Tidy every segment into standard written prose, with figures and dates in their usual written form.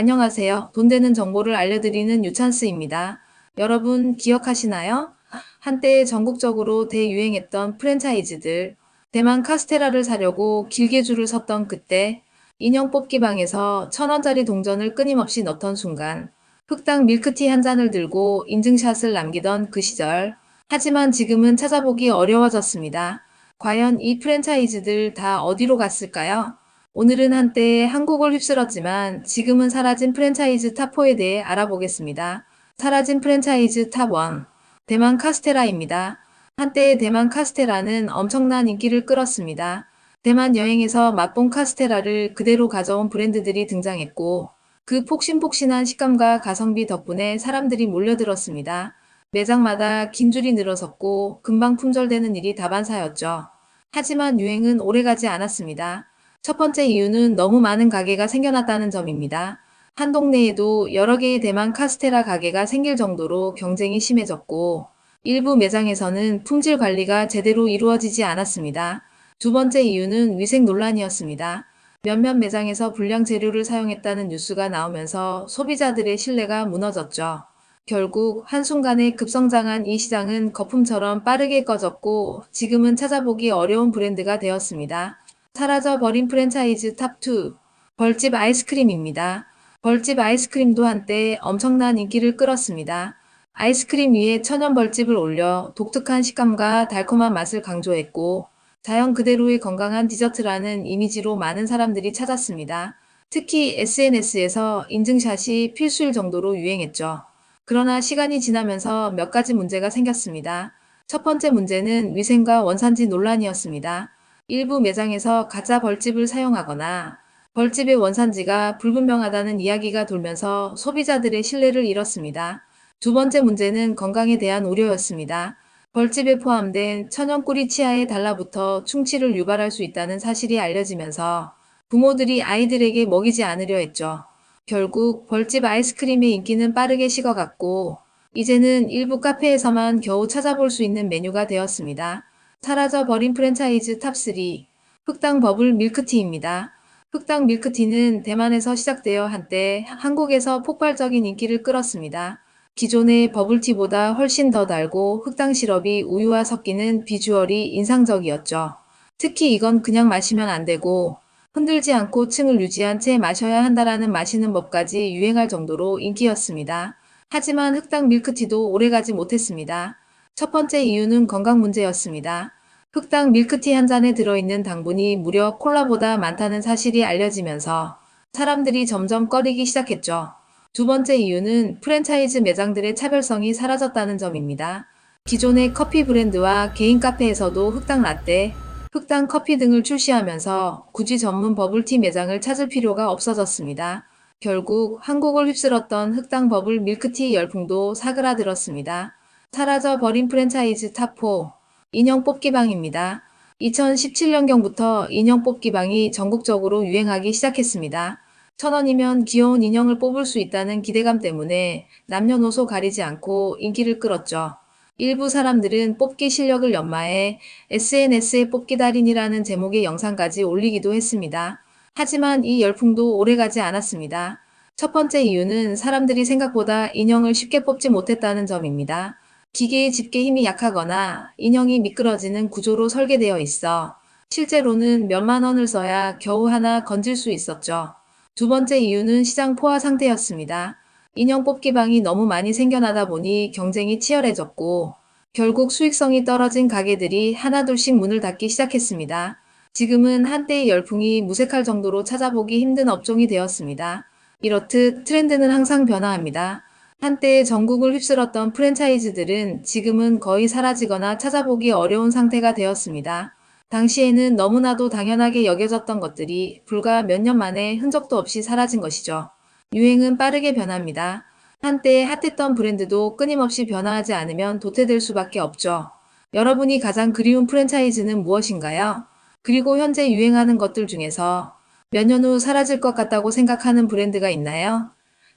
안녕하세요. 돈 되는 정보를 알려드리는 유찬스입니다. 여러분 기억하시나요? 한때 전국적으로 대유행했던 프랜차이즈들, 대만 카스테라를 사려고 길게 줄을 섰던 그때, 인형 뽑기 방에서 1,000원짜리 동전을 끊임없이 넣던 순간, 흑당 밀크티 한 잔을 들고 인증샷을 남기던 그 시절. 하지만 지금은 찾아보기 어려워졌습니다. 과연 이 프랜차이즈들 다 어디로 갔을까요? 오늘은 한때 한국을 휩쓸었지만 지금은 사라진 프랜차이즈 탑4에 대해 알아보겠습니다. 사라진 프랜차이즈 탑1. 대만 카스테라입니다. 한때 대만 카스테라는 엄청난 인기를 끌었습니다. 대만 여행에서 맛본 카스테라를 그대로 가져온 브랜드들이 등장했고, 그 폭신폭신한 식감과 가성비 덕분에 사람들이 몰려들었습니다. 매장마다 긴 줄이 늘어섰고 금방 품절되는 일이 다반사였죠. 하지만 유행은 오래가지 않았습니다. 첫 번째 이유는 너무 많은 가게가 생겨났다는 점입니다. 한 동네에도 여러 개의 대만 카스테라 가게가 생길 정도로 경쟁이 심해졌고, 일부 매장에서는 품질 관리가 제대로 이루어지지 않았습니다. 두 번째 이유는 위생 논란이었습니다. 몇몇 매장에서 불량 재료를 사용했다는 뉴스가 나오면서 소비자들의 신뢰가 무너졌죠. 결국 한순간에 급성장한 이 시장은 거품처럼 빠르게 꺼졌고 지금은 찾아보기 어려운 브랜드가 되었습니다. 사라져버린 프랜차이즈 탑2. 벌집 아이스크림입니다. 벌집 아이스크림도 한때 엄청난 인기를 끌었습니다. 아이스크림 위에 천연 벌집을 올려 독특한 식감과 달콤한 맛을 강조했고 자연 그대로의 건강한 디저트라는 이미지로 많은 사람들이 찾았습니다. 특히 SNS에서 인증샷이 필수일 정도로 유행했죠. 그러나 시간이 지나면서 몇 가지 문제가 생겼습니다. 첫 번째 문제는 위생과 원산지 논란이었습니다. 일부 매장에서 가짜 벌집을 사용하거나 벌집의 원산지가 불분명하다는 이야기가 돌면서 소비자들의 신뢰를 잃었습니다. 두 번째 문제는 건강에 대한 우려였습니다. 벌집에 포함된 천연꿀이 치아에 달라붙어 충치를 유발할 수 있다는 사실이 알려지면서 부모들이 아이들에게 먹이지 않으려 했죠. 결국 벌집 아이스크림의 인기는 빠르게 식어갔고 이제는 일부 카페에서만 겨우 찾아볼 수 있는 메뉴가 되었습니다. 사라져버린 프랜차이즈 탑3. 흑당 버블 밀크티입니다. 흑당 밀크티는 대만에서 시작되어 한때 한국에서 폭발적인 인기를 끌었습니다. 기존의 버블티보다 훨씬 더 달고 흑당 시럽이 우유와 섞이는 비주얼이 인상적이었죠. 특히 이건 그냥 마시면 안 되고 흔들지 않고 층을 유지한 채 마셔야 한다라는 마시는 법까지 유행할 정도로 인기였습니다. 하지만 흑당 밀크티도 오래가지 못했습니다. 첫 번째 이유는 건강 문제였습니다. 흑당 밀크티 한 잔에 들어있는 당분이 무려 콜라보다 많다는 사실이 알려지면서 사람들이 점점 꺼리기 시작했죠. 두 번째 이유는 프랜차이즈 매장들의 차별성이 사라졌다는 점입니다. 기존의 커피 브랜드와 개인 카페에서도 흑당 라떼, 흑당 커피 등을 출시하면서 굳이 전문 버블티 매장을 찾을 필요가 없어졌습니다. 결국 한국을 휩쓸었던 흑당 버블 밀크티 열풍도 사그라들었습니다. 사라져버린 프랜차이즈 탑4. 인형 뽑기방입니다. 2017년경부터 인형 뽑기방이 전국적으로 유행하기 시작했습니다. 1,000원이면 귀여운 인형을 뽑을 수 있다는 기대감 때문에 남녀노소 가리지 않고 인기를 끌었죠. 일부 사람들은 뽑기 실력을 연마해 SNS에 뽑기 달인이라는 제목의 영상까지 올리기도 했습니다. 하지만 이 열풍도 오래가지 않았습니다. 첫 번째 이유는 사람들이 생각보다 인형을 쉽게 뽑지 못했다는 점입니다. 기계의 집게 힘이 약하거나 인형이 미끄러지는 구조로 설계되어 있어 실제로는 몇만 원을 써야 겨우 하나 건질 수 있었죠. 두 번째 이유는 시장 포화 상태였습니다. 인형 뽑기방이 너무 많이 생겨나다 보니 경쟁이 치열해졌고 결국 수익성이 떨어진 가게들이 하나둘씩 문을 닫기 시작했습니다. 지금은 한때의 열풍이 무색할 정도로 찾아보기 힘든 업종이 되었습니다. 이렇듯 트렌드는 항상 변화합니다. 한때 전국을 휩쓸었던 프랜차이즈들은 지금은 거의 사라지거나 찾아보기 어려운 상태가 되었습니다. 당시에는 너무나도 당연하게 여겨졌던 것들이 불과 몇 년 만에 흔적도 없이 사라진 것이죠. 유행은 빠르게 변합니다. 한때 핫했던 브랜드도 끊임없이 변화하지 않으면 도태될 수밖에 없죠. 여러분이 가장 그리운 프랜차이즈는 무엇인가요? 그리고 현재 유행하는 것들 중에서 몇 년 후 사라질 것 같다고 생각하는 브랜드가 있나요?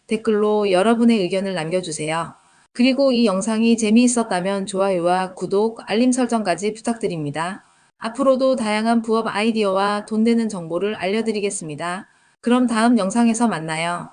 댓글로 여러분의 의견을 남겨주세요. 그리고 이 영상이 재미있었다면 좋아요와 구독, 알림 설정까지 부탁드립니다. 앞으로도 다양한 부업 아이디어와 돈 되는 정보를 알려드리겠습니다. 그럼 다음 영상에서 만나요.